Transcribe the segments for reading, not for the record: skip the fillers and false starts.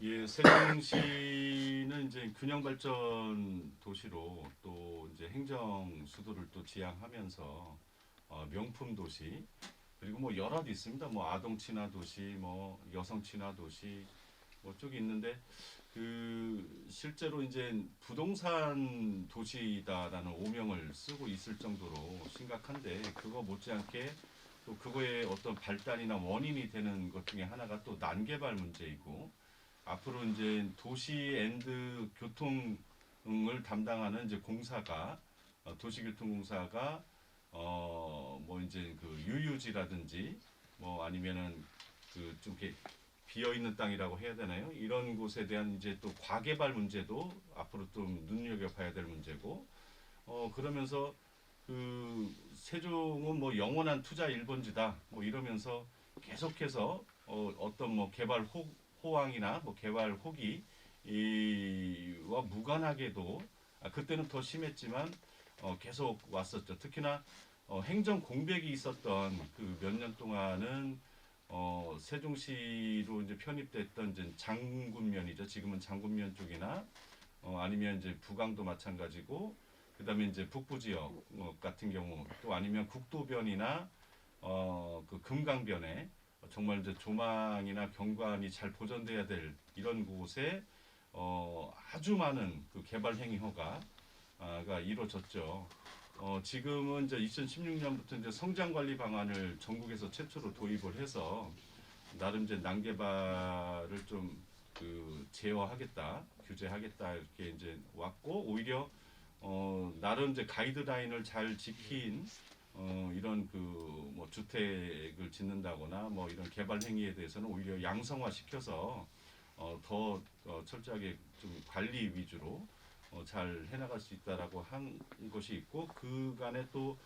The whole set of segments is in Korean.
예, 세종시는 이제 균형 발전 도시로 또 이제 행정 수도를 또 지향하면서 명품 도시 그리고 뭐 여러 개 있습니다. 뭐 아동 친화 도시, 뭐 여성 친화 도시 뭐 쪽이 있는데 그 실제로 이제 부동산 도시다라는 오명을 쓰고 있을 정도로 심각한데 그거 못지않게 또 그거의 어떤 발단이나 원인이 되는 것 중에 하나가 또 난개발 문제이고 앞으로 이제 도시 앤드 교통을 담당하는 이제 공사가 도시교통공사가 뭐 이제 그 유유지라든지 뭐 아니면은 그 좀 이렇게 비어 있는 땅이라고 해야 되나요? 이런 곳에 대한 이제 또 과개발 문제도 앞으로 좀 눈여겨봐야 될 문제고 그러면서 그 세종은 뭐 영원한 투자 1번지다 뭐 이러면서 계속해서 어떤 뭐 개발 호황이나 뭐 개발 호기와 무관하게도 그때는 더 심했지만 계속 왔었죠. 특히나 행정 공백이 있었던 그 몇 년 동안은 세종시로 이제 편입됐던 이제 장군면이죠. 지금은 장군면 쪽이나 아니면 이제 부강도 마찬가지고 그다음에 이제 북부 지역 같은 경우 또 아니면 국도변이나 그 금강변에 정말 이제 조망이나 경관이 잘 보존돼야 될 이런 곳에 아주 많은 그 개발 행위 허가가 이루어졌죠. 지금은 이제 2016년부터 이제 성장 관리 방안을 전국에서 최초로 도입을 해서 나름 이제 난개발을 좀 그 제어하겠다, 규제하겠다 이렇게 이제 왔고 오히려 나름 이제 가이드라인을 잘 지킨 이런 그 뭐 주택을 짓는다거나 뭐 이런 개발 행위에 대해서는 오히려 양성화 시켜서 더 철저하게 좀 관리 위주로 잘 해나갈 수 있다라고 한 것이 있고 그간에 또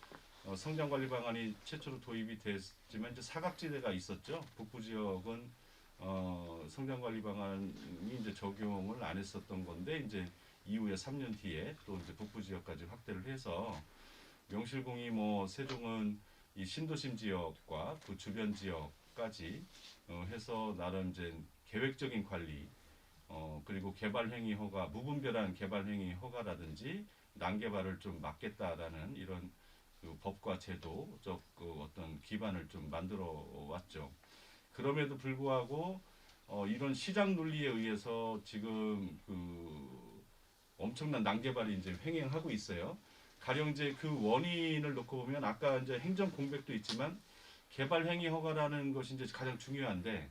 성장 관리 방안이 최초로 도입이 됐지만 이제 사각지대가 있었죠. 북부 지역은 성장 관리 방안이 이제 적용을 안 했었던 건데 이제 이후에 3년 뒤에 또 이제 북부 지역까지 확대를 해서 명실공히 뭐 세종은 이 신도심 지역과 그 주변 지역까지 해서 나름 이제 계획적인 관리 그리고 개발 행위 허가 무분별한 개발 행위 허가라든지 난개발을 좀 막겠다라는 이런 그 법과 제도적 그 어떤 기반을 좀 만들어 왔죠. 그럼에도 불구하고 이런 시장 논리에 의해서 지금 그 엄청난 난개발이 이제 횡행하고 있어요. 가령 이제 그 원인을 놓고 보면 아까 이제 행정 공백도 있지만 개발 행위 허가라는 것이 이제 가장 중요한데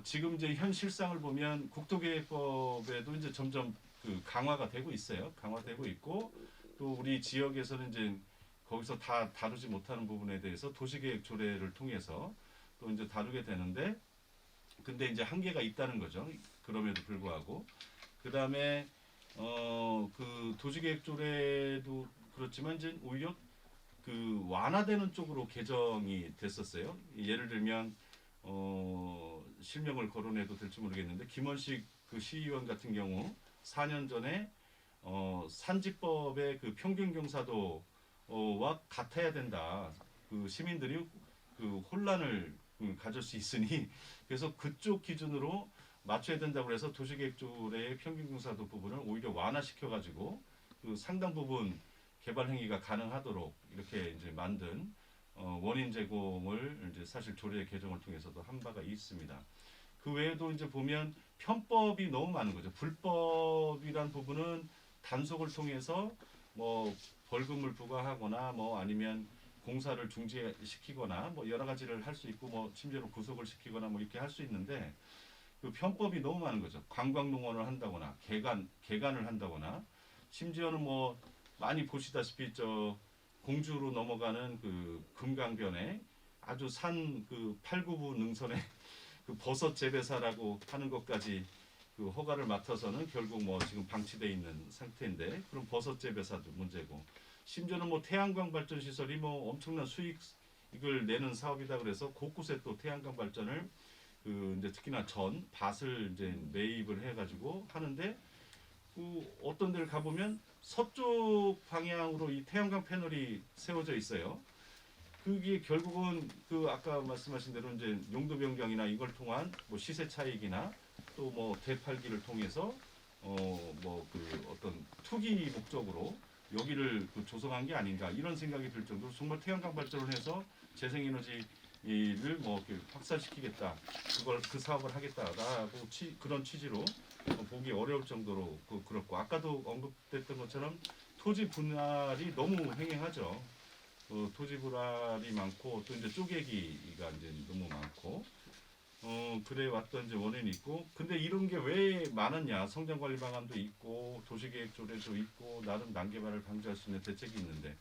지금 이제 현 실상을 보면 국토계획법에도 이제 점점 그 강화가 되고 있어요. 강화되고 있고 또 우리 지역에서는 이제 거기서 다 다루지 못하는 부분에 대해서 도시계획 조례를 통해서 또 이제 다루게 되는데 근데 이제 한계가 있다는 거죠. 그럼에도 불구하고 그 다음에 그 도시계획 조례도 그렇지만 이제 오히려 그 완화되는 쪽으로 개정이 됐었어요. 예를 들면 실명을 거론해도 될지 모르겠는데 김원식 그 시의원 같은 경우 4년 전에 산지법의 그 평균 경사도와 같아야 된다. 그 시민들이 그 혼란을 가질 수 있으니 그래서 그쪽 기준으로 맞춰야 된다고 해서 도시계획조례의 평균 경사도 부분을 오히려 완화시켜 가지고 그 상당 부분 개발 행위가 가능하도록 이렇게 이제 만든 원인 제공을 이제 사실 조례 개정을 통해서도 한 바가 있습니다. 그 외에도 이제 보면 편법이 너무 많은 거죠. 불법이란 부분은 단속을 통해서 뭐 벌금을 부과하거나 뭐 아니면 공사를 중지시키거나 뭐 여러 가지를 할 수 있고 뭐 심지어는 구속을 시키거나 뭐 이렇게 할 수 있는데 그 편법이 너무 많은 거죠. 관광농원을 한다거나 개간을 한다거나 심지어는 뭐 많이 보시다시피 저 공주로 넘어가는 그 금강변에 아주 산 그 팔구부 능선에 그 버섯 재배사라고 하는 것까지 그 허가를 맡아서는 결국 뭐 지금 방치돼 있는 상태인데 그럼 버섯 재배사도 문제고 심지어는 뭐 태양광 발전 시설이 뭐 엄청난 수익을 내는 사업이다 그래서 곳곳에 또 태양광 발전을 그 이제 특히나 밭을 이제 매입을 해가지고 하는데 그 어떤 데를 가보면 서쪽 방향으로 이 태양광 패널이 세워져 있어요. 그게 결국은 그 아까 말씀하신 대로 이제 용도 변경이나 이걸 통한 뭐 시세 차익이나 또 뭐 되팔기를 통해서 뭐 그 어떤 투기 목적으로 여기를 그 조성한 게 아닌가 이런 생각이 들 정도로 정말 태양광 발전을 해서 재생에너지를 뭐 이렇게 확산시키겠다 그걸 그 사업을 하겠다라고 그런 취지로 보기 어려울 정도로 그렇고 아까도 언급됐던 것처럼 토지 분할이 너무 횡행하죠. 토지 분할이 많고 또 이제 쪼개기가 이제 너무 많고 그래 왔던 이제 원인이 있고 근데 이런 게 왜 많았냐 성장관리 방안도 있고 도시계획 조례도 있고 나름 난개발을 방지할 수 있는 대책이 있는데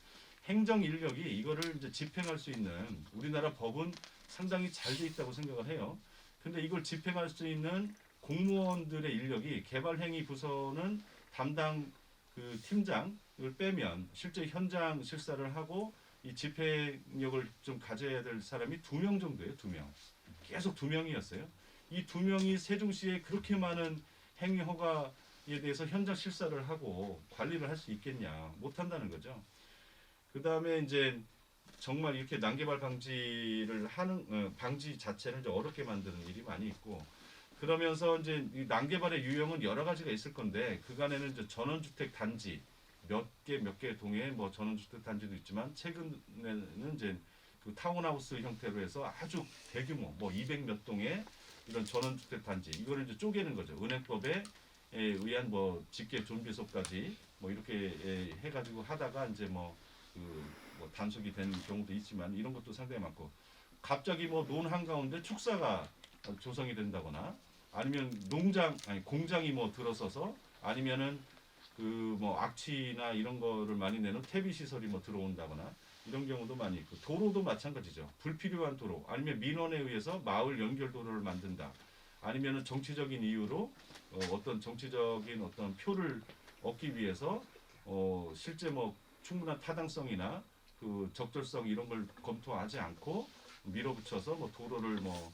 행정 인력이 이거를 이제 집행할 수 있는 우리나라 법은 상당히 잘 돼 있다고 생각을 해요. 근데 이걸 집행할 수 있는 공무원들의 인력이 개발행위 부서는 담당 그 팀장을 빼면 실제 현장 실사를 하고 이 집행력을 좀 가져야 될 사람이 2명 정도예요. 2명. 계속 2명이었어요. 이 2명이 세종시에 그렇게 많은 행위 허가에 대해서 현장 실사를 하고 관리를 할 수 있겠냐? 못 한다는 거죠. 그 다음에 이제 정말 이렇게 난개발 방지를 하는 방지 자체를 이제 어렵게 만드는 일이 많이 있고 그러면서 이제 이 난개발의 유형은 여러 가지가 있을 건데 그간에는 이제 전원주택 단지 몇 개 동에 뭐 전원주택 단지도 있지만 최근에는 이제 그 타운하우스 형태로 해서 아주 대규모 뭐 200 몇 동의 이런 전원주택 단지 이거를 이제 쪼개는 거죠. 은행법에 의한 뭐 직계 존비소까지 뭐 이렇게 해가지고 하다가 이제 뭐 단속이 된 경우도 있지만 이런 것도 상당히 많고 갑자기 뭐 논 한가운데 축사가 조성이 된다거나 아니면 공장이 뭐 들어서서 아니면은 그 뭐 악취나 이런 거를 많이 내는 퇴비 시설이 뭐 들어온다거나 이런 경우도 많이 있고 도로도 마찬가지죠. 불필요한 도로 아니면 민원에 의해서 마을 연결 도로를 만든다. 아니면은 정치적인 이유로 어떤 정치적인 어떤 표를 얻기 위해서 실제 뭐 충분한 타당성이나 그 적절성 이런 걸 검토하지 않고 밀어붙여서 뭐 도로를 뭐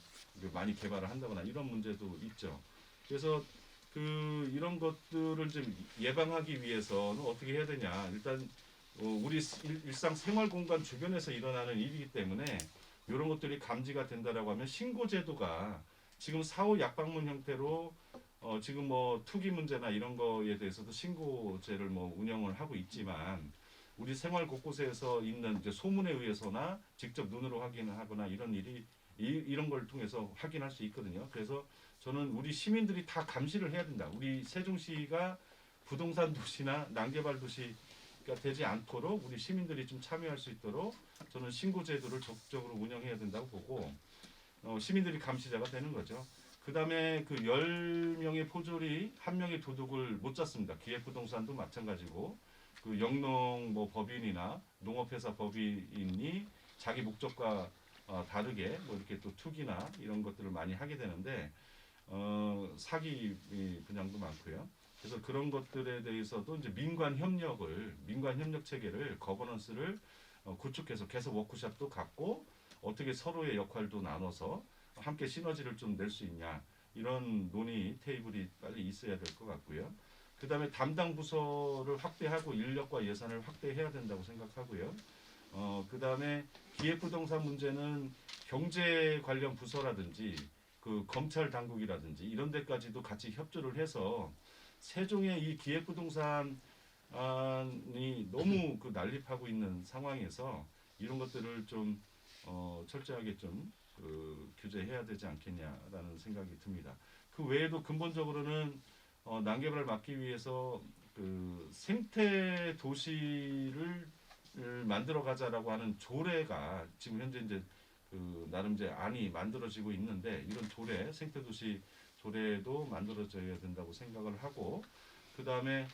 많이 개발을 한다거나 이런 문제도 있죠. 그래서 그 이런 것들을 좀 예방하기 위해서는 어떻게 해야 되냐. 일단 우리 일상 생활 공간 주변에서 일어나는 일이기 때문에 이런 것들이 감지가 된다라고 하면 신고 제도가 지금 사후 약방문 형태로 지금 뭐 투기 문제나 이런 거에 대해서도 신고제를 뭐 운영을 하고 있지만 우리 생활 곳곳에서 있는 이제 소문에 의해서나 직접 눈으로 확인하거나 이런 일이 이런 걸 통해서 확인할 수 있거든요. 그래서 저는 우리 시민들이 다 감시를 해야 된다. 우리 세종시가 부동산 도시나 난개발 도시가 되지 않도록 우리 시민들이 좀 참여할 수 있도록 저는 신고 제도를 적극적으로 운영해야 된다고 보고 시민들이 감시자가 되는 거죠. 그 다음에 그 10명의 포졸이 1명의 도둑을 못 잡습니다. 기획부동산도 마찬가지고 그 영농 뭐 법인이나 농업회사 법인이 자기 목적과 다르게 뭐 이렇게 또 투기나 이런 것들을 많이 하게 되는데 사기 분양도 많고요. 그래서 그런 것들에 대해서도 이제 민관 협력 체계를 거버넌스를 구축해서 계속 워크숍도 갖고 어떻게 서로의 역할도 나눠서 함께 시너지를 좀 낼 수 있냐 이런 논의 테이블이 빨리 있어야 될 것 같고요. 그 다음에 담당 부서를 확대하고 인력과 예산을 확대해야 된다고 생각하고요. 그 다음에 기획부동산 문제는 경제 관련 부서라든지 그 검찰 당국이라든지 이런 데까지도 같이 협조를 해서 세종의 이 기획부동산이 너무 그 난립하고 있는 상황에서 이런 것들을 좀 철저하게 좀 규제해야 되지 않겠냐라는 생각이 듭니다. 그 외에도 근본적으로는 난개발을 막기 위해서 그 생태 도시를 만들어 가자라고 하는 조례가 지금 현재 이제 그 나름 이제 안이 만들어지고 있는데 이런 생태 도시 조례도 만들어져야 된다고 생각을 하고 그 다음에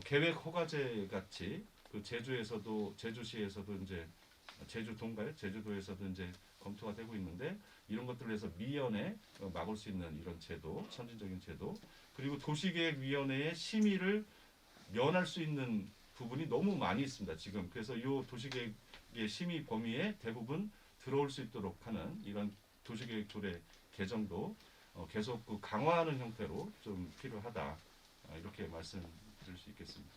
계획 허가제 같이 그 제주시에서도 이제 제주도에서도 이제 검토가 되고 있는데 이런 것들을 해서 미연에 막을 수 있는 이런 제도, 선진적인 제도 그리고 도시계획위원회의 심의를 면할 수 있는 부분이 너무 많이 있습니다. 지금 그래서 이 도시계획의 심의 범위에 대부분 들어올 수 있도록 하는 이런 도시계획 조례 개정도 계속 그 강화하는 형태로 좀 필요하다 이렇게 말씀드릴 수 있겠습니다.